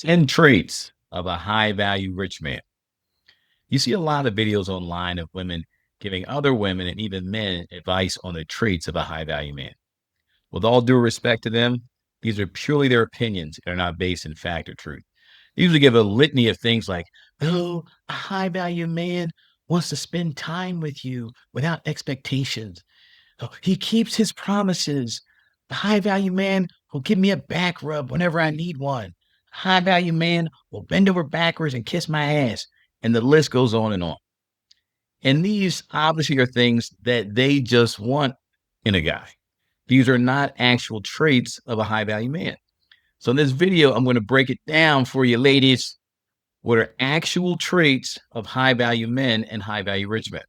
10 traits of a high value rich man. You see a lot of videos online of women giving other women and even men advice on the traits of a high value man. With all due respect to them, these are purely their opinions and are not based in fact or truth. They usually give a litany of things like, oh, a high value man wants to spend time with you without expectations. Oh, he keeps his promises. The high value man will give me a back rub whenever I need one. High value man will bend over backwards and kiss my ass. And the list goes on and on. And these obviously are things that they just want in a guy. These are not actual traits of a high value man. So in this video, I'm going to break it down for you, ladies. What are actual traits of high value men and high value rich men?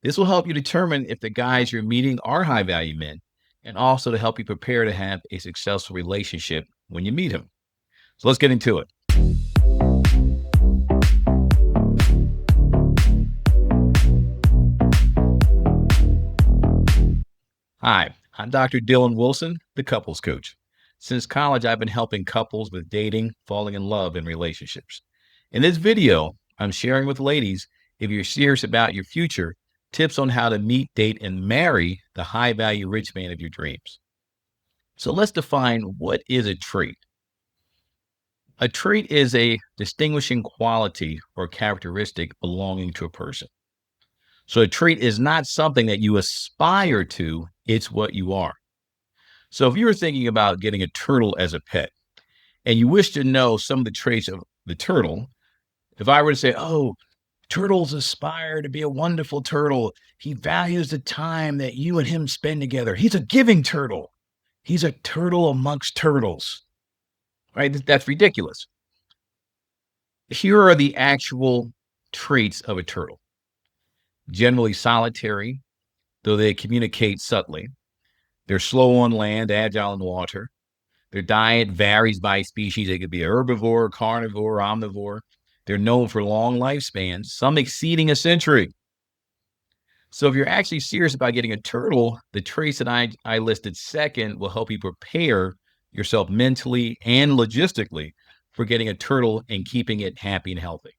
This will help you determine if the guys you're meeting are high value men, and also to help you prepare to have a successful relationship when you meet him. So let's get into it. Hi, I'm Dr. Dylan Wilson, the couples coach. Since college, I've been helping couples with dating, falling in love, and relationships. In this video, I'm sharing with ladies, if you're serious about your future, tips on how to meet, date, and marry the high value rich man of your dreams. So let's define what is a trait. A trait is a distinguishing quality or characteristic belonging to a person. So a trait is not something that you aspire to, it's what you are. So if you were thinking about getting a turtle as a pet and you wish to know some of the traits of the turtle, if I were to say, oh, turtles aspire to be a wonderful turtle. He values the time that you and him spend together. He's a giving turtle. He's a turtle amongst turtles, right? That's ridiculous. Here are the actual traits of a turtle. Generally solitary, though they communicate subtly. They're slow on land, agile in water. Their diet varies by species. They could be herbivore, carnivore, omnivore. They're known for long lifespans, some exceeding a century. So if you're actually serious about getting a turtle, the traits that I listed second will help you prepare yourself mentally and logistically for getting a turtle and keeping it happy and healthy.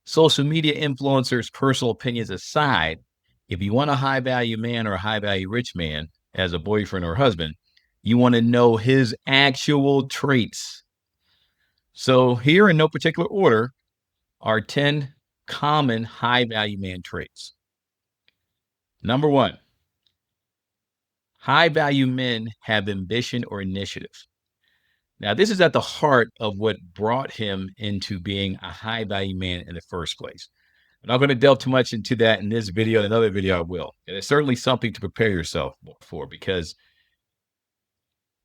Social media influencers' personal opinions aside, if you want a high value man or a high value rich man as a boyfriend or husband, you want to know his actual traits. So here, in no particular order, are 10 common high value man traits. Number 1, high value men have ambition or initiative. Now, this is at the heart of what brought him into being a high value man in the first place. I'm not going to delve too much into that in this video. In another video, I will. And it's certainly something to prepare yourself for because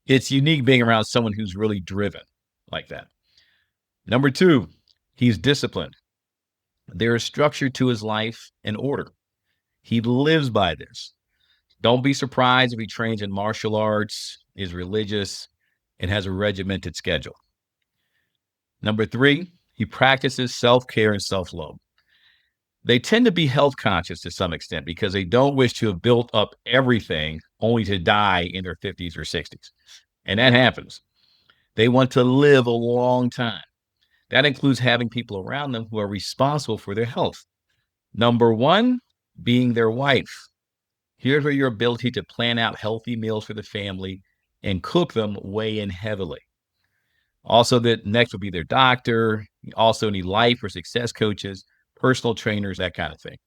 it's unique being around someone who's really driven like that. Number 2, he's disciplined. There is structure to his life and order. He lives by this. Don't be surprised if he trains in martial arts, is religious, and has a regimented schedule. Number 3, he practices self-care and self-love. They tend to be health conscious to some extent because they don't wish to have built up everything only to die in their 50s or 60s. And that happens. They want to live a long time. That includes having people around them who are responsible for their health. Number 1, being their wife. Here's where your ability to plan out healthy meals for the family and cook them weigh in heavily. Also, that next will be their doctor. You also need life or success coaches, personal trainers, that kind of thing.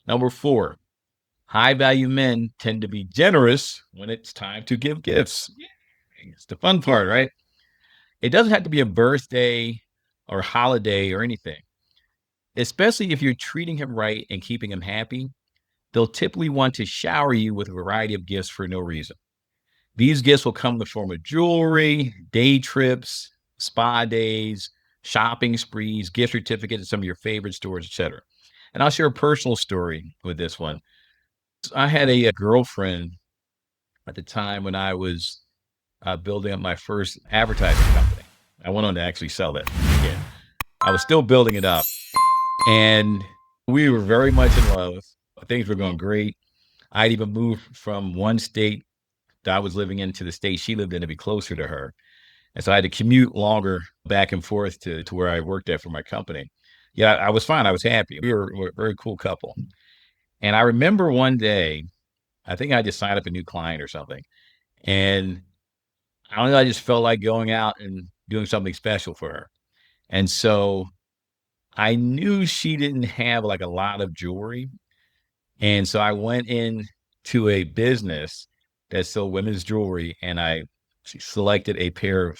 Number 4, high value men tend to be generous when it's time to give gifts. It's the fun part, right? It doesn't have to be a birthday or holiday or anything. Especially if you're treating him right and keeping him happy, they'll typically want to shower you with a variety of gifts for no reason. These gifts will come in the form of jewelry, day trips, spa days, shopping sprees, gift certificates at some of your favorite stores, etc. And I'll share a personal story with this one. I had a girlfriend at the time when I was building up my first advertising company. I went on to actually sell that again. I was still building it up, and we were very much in love. Things were going great. I'd even moved from one state that I was living in to the state she lived in to be closer to her. And so I had to commute longer back and forth to where I worked at for my company. Yeah, I was fine. I was happy. We were a very cool couple. And I remember one day, I think I just signed up a new client or something. And I don't know, I just felt like going out and doing something special for her. And so I knew she didn't have like a lot of jewelry. And so I went in to a business that sold women's jewelry and I selected a pair of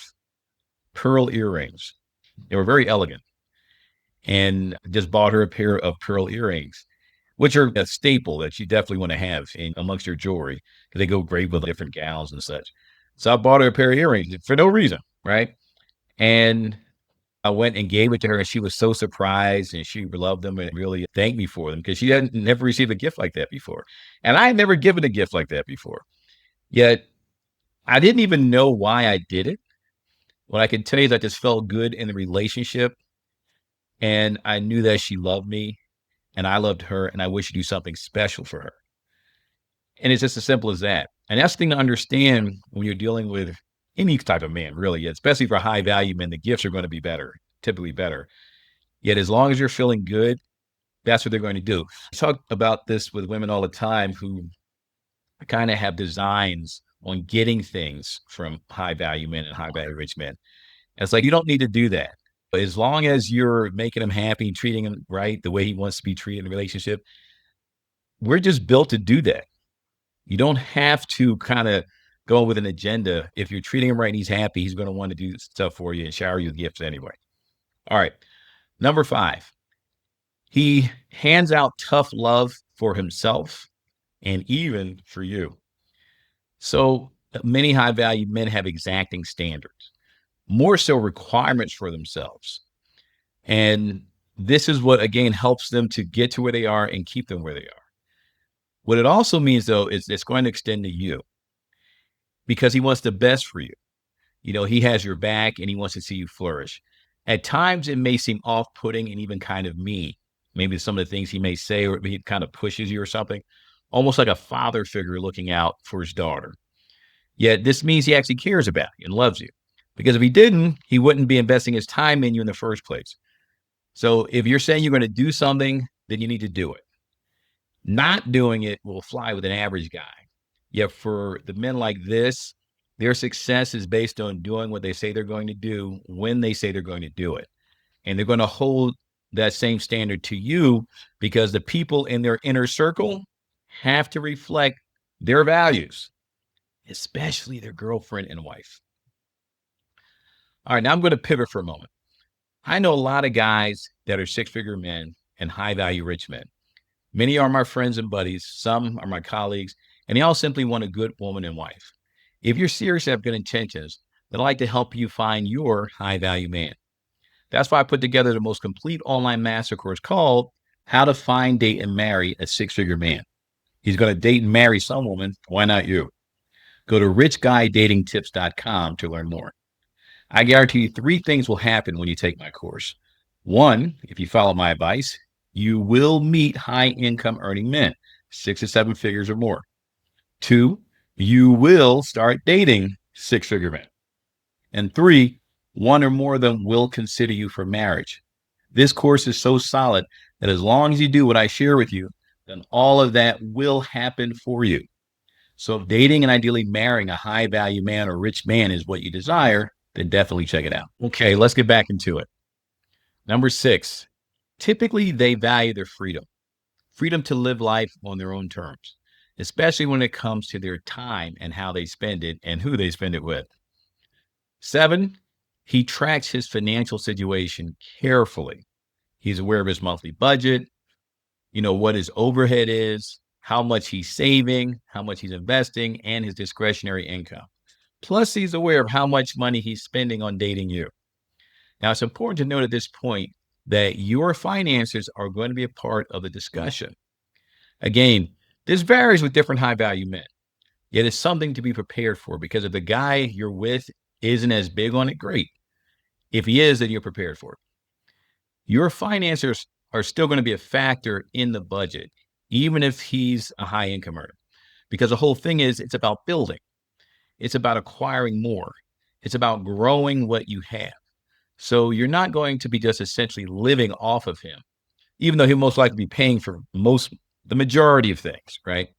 pearl earrings. They were very elegant and just bought her a pair of pearl earrings, which are a staple that you definitely want to have in amongst your jewelry because they go great with different gowns and such. So I bought her a pair of earrings for no reason, right? And I went and gave it to her, and she was so surprised, and she loved them and really thanked me for them because she hadn't never received a gift like that before, and I had never given a gift like that before. Yet I didn't even know why I did it. What I can tell you is I just felt good in the relationship, and I knew that she loved me, and I loved her, and I wish to do something special for her. And it's just as simple as that. And that's the thing to understand when you're dealing with any type of man, really, especially for high value men. The gifts are going to be better, typically better. Yet as long as you're feeling good, that's what they're going to do. I talk about this with women all the time who kind of have designs on getting things from high value men and high value rich men. And it's like, you don't need to do that. But as long as you're making him happy, treating him right, the way he wants to be treated in a relationship, we're just built to do that. You don't have to kind of go with an agenda. If you're treating him right and he's happy, he's going to want to do stuff for you and shower you with gifts anyway. All right. Number 5, he hands out tough love for himself and even for you. So many high value men have exacting standards, more so requirements for themselves. And this is what, again, helps them to get to where they are and keep them where they are. What it also means, though, is it's going to extend to you because he wants the best for you. You know, he has your back and he wants to see you flourish. At times, it may seem off putting and even kind of mean. Maybe some of the things he may say, or he kind of pushes you or something, almost like a father figure looking out for his daughter. Yet this means he actually cares about you and loves you. Because if he didn't, he wouldn't be investing his time in you in the first place. So if you're saying you're going to do something, then you need to do it. Not doing it will fly with an average guy. Yet for the men like this, their success is based on doing what they say they're going to do when they say they're going to do it. And they're going to hold that same standard to you because the people in their inner circle have to reflect their values, especially their girlfriend and wife. All right, now I'm going to pivot for a moment. I know a lot of guys that are six-figure men and high-value rich men. Many are my friends and buddies. Some are my colleagues, and they all simply want a good woman and wife. If you're serious and have good intentions, then I'd like to help you find your high-value man. That's why I put together the most complete online master course called How to Find, Date, and Marry a Six-Figure Man. He's going to date and marry some woman. Why not you? Go to richguydatingtips.com to learn more. I guarantee you 3 things will happen when you take my course. 1, if you follow my advice, you will meet high income earning men, 6 to 7 figures or more. 2, you will start dating six-figure men. And 3, one or more of them will consider you for marriage. This course is so solid that as long as you do what I share with you, then all of that will happen for you. So if dating and ideally marrying a high value man or rich man is what you desire, then definitely check it out. Okay, let's get back into it. Number 6, typically they value their freedom to live life on their own terms, especially when it comes to their time and how they spend it and who they spend it with. 7, he tracks his financial situation carefully. He's aware of his monthly budget, what his overhead is, how much he's saving, how much he's investing, and his discretionary income. Plus, he's aware of how much money he's spending on dating you. Now, it's important to note at this point that your finances are going to be a part of the discussion. Again, this varies with different high value men, yet it's something to be prepared for because if the guy you're with isn't as big on it, great. If he is, then you're prepared for it. Your finances are still going to be a factor in the budget, even if he's a high income earner, because the whole thing is it's about building. It's about acquiring more. It's about growing what you have. So you're not going to be just essentially living off of him, even though he'll most likely be paying for the majority of things, right?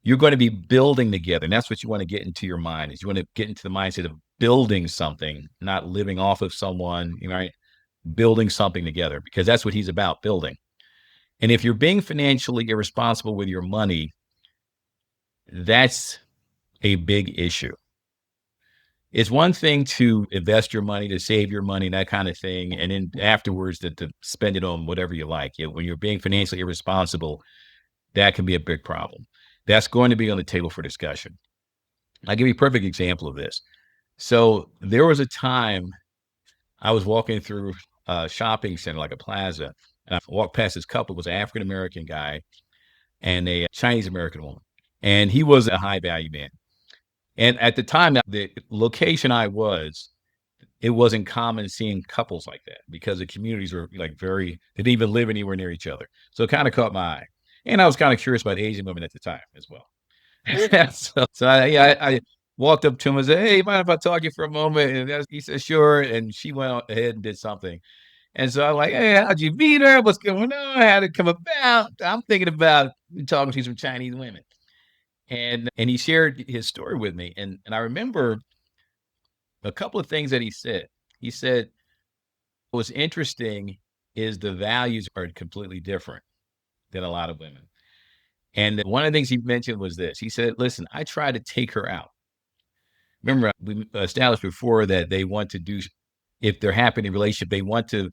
You're going to be building together. And that's what you want to get into your mind is you want to get into the mindset of building something, not living off of someone, right? Building something together because that's what he's about, building. And if you're being financially irresponsible with your money, that's a big issue. It's one thing to invest your money, to save your money, that kind of thing, and then afterwards to spend it on whatever you like. When you're being financially irresponsible, that can be a big problem. That's going to be on the table for discussion. I'll give you a perfect example of this. So there was a time I was walking through a shopping center, like a plaza, and I walked past this couple. It was an African American guy and a Chinese American woman, and he was a high value man. And at the time, the location I was, it wasn't common seeing couples like that because the communities were like they didn't even live anywhere near each other. So it kind of caught my eye. And I was kind of curious about Asian women at the time as well. I walked up to him and said, "Hey, mind if I talk to you for a moment?" And he said, "Sure." And she went ahead and did something. And so I'm like, "Hey, how'd you meet her? What's going on? How'd it come about?" I'm thinking about talking to some Chinese women. And he shared his story with me. And I remember a couple of things that he said. He said, "What's interesting is the values are completely different than a lot of women." And one of the things he mentioned was this. He said, "Listen, I try to take her out." Remember, we established before that they want to do, if they're happy in a relationship, they want to,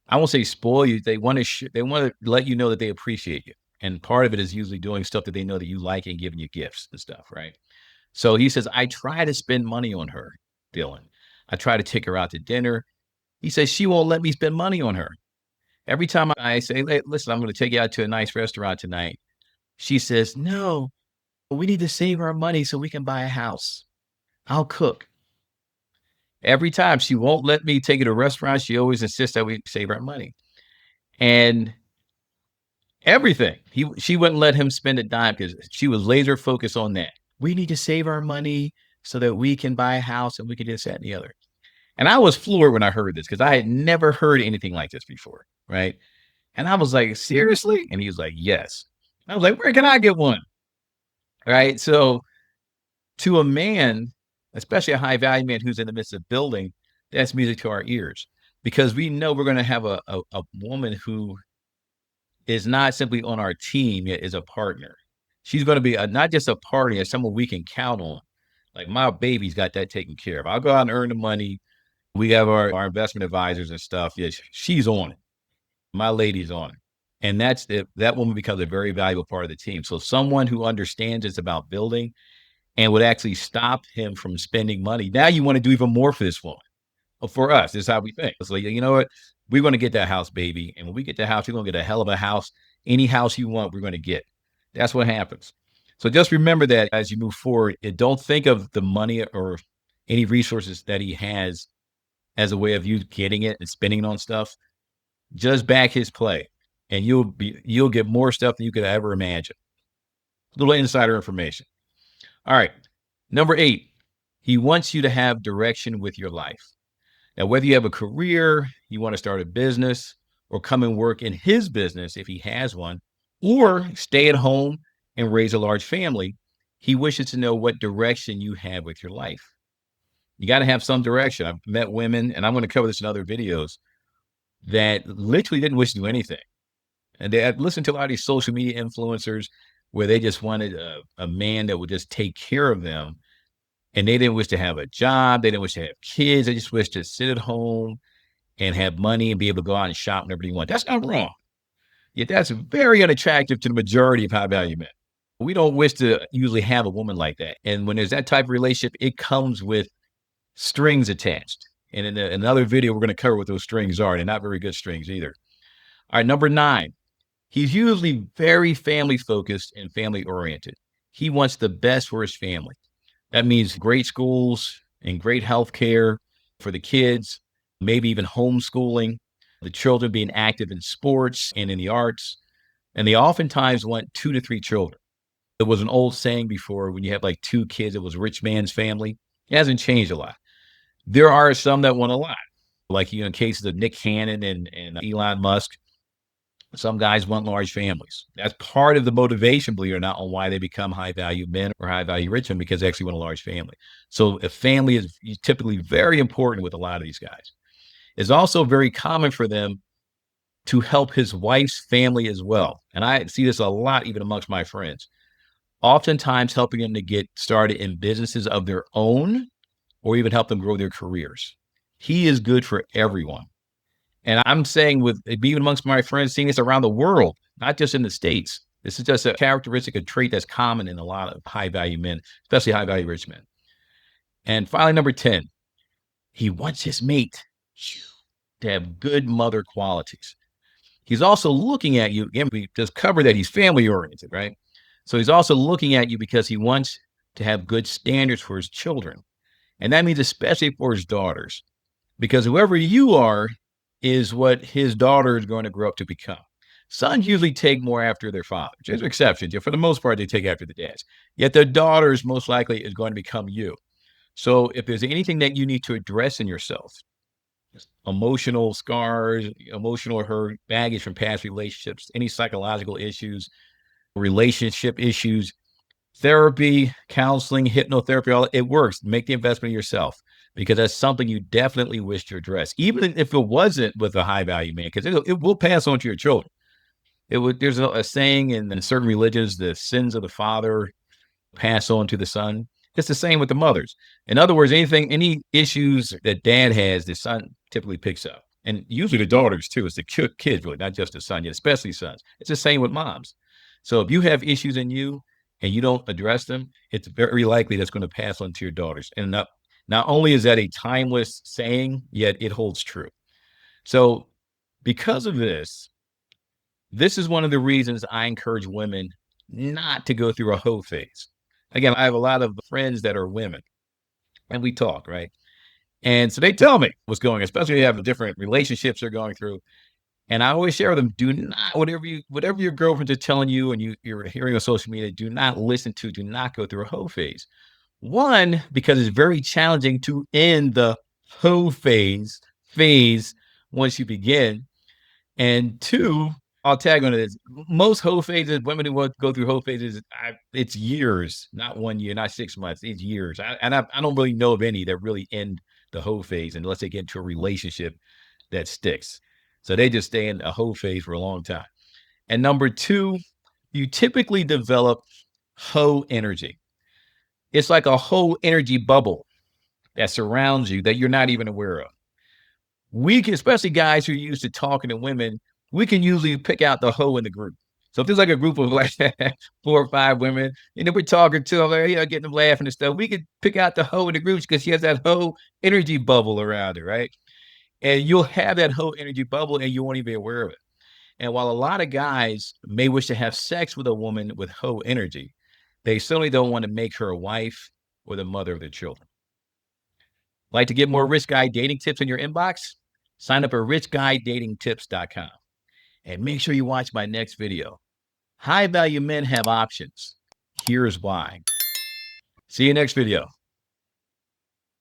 I won't say spoil you. They want to let you know that they appreciate you. And part of it is usually doing stuff that they know that you like and giving you gifts and stuff, right? So he says, "I try to spend money on her, Dylan. I try to take her out to dinner." He says, "She won't let me spend money on her. Every time I say, hey, listen, I'm going to take you out to a nice restaurant tonight," she says, "No, we need to save our money so we can buy a house. I'll cook." Every time she won't let me take her to a restaurant, she always insists that we save our money. And everything. She wouldn't let him spend a dime because she was laser focused on that. We need to save our money so that we can buy a house and we can do this, that, and the other. And I was floored when I heard this because I had never heard anything like this before, right? And I was like, "Seriously?" And he was like, "Yes." I was like, "Where can I get one?" Right? So to a man, especially a high value man who's in the midst of building, that's music to our ears because we know we're going to have a woman who is not simply on our team, yet is a partner. She's going to be not just a partner, someone we can count on. Like my baby's got that taken care of. I'll go out and earn the money. We have our investment advisors and stuff. Yeah, she's on it. My lady's on it. And that woman becomes a very valuable part of the team. So someone who understands it's about building and would actually stop him from spending money. Now you want to do even more for this woman. For us, this is how we think. It's like, you know what? We're going to get that house, baby. And when we get the house, we're going to get a hell of a house. Any house you want, we're going to get. That's what happens. So just remember that as you move forward, don't think of the money or any resources that he has as a way of you getting it and spending it on stuff. Just back his play, and you'll get more stuff than you could ever imagine. A little insider information. All right. Number 8, he wants you to have direction with your life. Now, whether you have a career, you want to start a business, or come and work in his business if he has one, or stay at home and raise a large family, he wishes to know what direction you have with your life. You got to have some direction. I've met women, and I'm going to cover this in other videos, that literally didn't wish to do anything. And they had listened to a lot of these social media influencers where they just wanted a man that would just take care of them. And they didn't wish to have a job. They didn't wish to have kids. They just wished to sit at home and have money and be able to go out and shop whenever they want. That's not wrong. Yet that's very unattractive to the majority of high value men. We don't wish to usually have a woman like that. And when there's that type of relationship, it comes with strings attached. And in another video, we're going to cover what those strings are. They're not very good strings either. All right, number 9, he's usually very family focused and family oriented. He wants the best for his family. That means great schools and great health care for the kids, maybe even homeschooling, the children being active in sports and in the arts. And they oftentimes want 2 to 3 children. There was an old saying before when you have like 2 kids, it was rich man's family. It hasn't changed a lot. There are some that want a lot, like in cases of Nick Cannon and Elon Musk. Some guys want large families. That's part of the motivation, believe it or not, on why they become high value men or high value rich men, because they actually want a large family. So a family is typically very important with a lot of these guys. It's also very common for them to help his wife's family as well. And I see this a lot even amongst my friends, oftentimes helping them to get started in businesses of their own or even help them grow their careers. He is good for everyone. And I'm saying, with even amongst my friends, seeing this around the world, not just in the States. This is just a characteristic, a trait that's common in a lot of high value men, especially high value rich men. And finally, number 10, he wants his mate to have good mother qualities. He's also looking at you. Again, we just covered that he's family oriented, right? So he's also looking at you because he wants to have good standards for his children. And that means especially for his daughters, because whoever you are is what his daughter is going to grow up to become. Sons usually take more after their father. There's exceptions. For the most part, they take after the dads. Yet their daughters most likely is going to become you. So if there's anything that you need to address in yourself, emotional scars, emotional hurt, baggage from past relationships, any psychological issues, relationship issues, therapy, counseling, hypnotherapy, all it works. Make the investment in yourself, because that's something you definitely wish to address, even if it wasn't with a high value man, because it will pass on to your children. There's a saying in certain religions, the sins of the father pass on to the son. It's the same with the mothers. In other words, any issues that dad has, the son typically picks up. And usually the daughters too. It's the kids, really, not just the son, especially sons. It's the same with moms. So if you have issues in you and you don't address them, it's very likely that's going to pass on to your daughters. And not only is that a timeless saying, yet it holds true. So because of this is one of the reasons I encourage women not to go through a hoe phase. Again, I have a lot of friends that are women, and we talk, right? And so they tell me what's going on, especially if you have different relationships they're going through. And I always share with them, do not, whatever your girlfriends are telling you and you're hearing on social media, do not listen to, do not go through a hoe phase. One, because it's very challenging to end the hoe phase once you begin. And two, I'll tag on this. Most hoe phases, women who want to go through hoe phases, it's years, not 1 year, not 6 months. It's years. I don't really know of any that really end the hoe phase unless they get into a relationship that sticks. So they just stay in a hoe phase for a long time. And number two, you typically develop hoe energy. It's like a whole energy bubble that surrounds you that you're not even aware of. We can, especially guys who are used to talking to women, we can usually pick out the hoe in the group. So if there's like a group of like 4 or 5 women, and then we're talking to them, like, getting them laughing and stuff, we could pick out the hoe in the groups because she has that hoe energy bubble around her, right? And you'll have that hoe energy bubble and you won't even be aware of it. And while a lot of guys may wish to have sex with a woman with hoe energy, they certainly don't want to make her a wife or the mother of their children. Like to get more rich guy dating tips in your inbox? Sign up at richguydatingtips.com and make sure you watch my next video. High value men have options. Here's why. See you next video.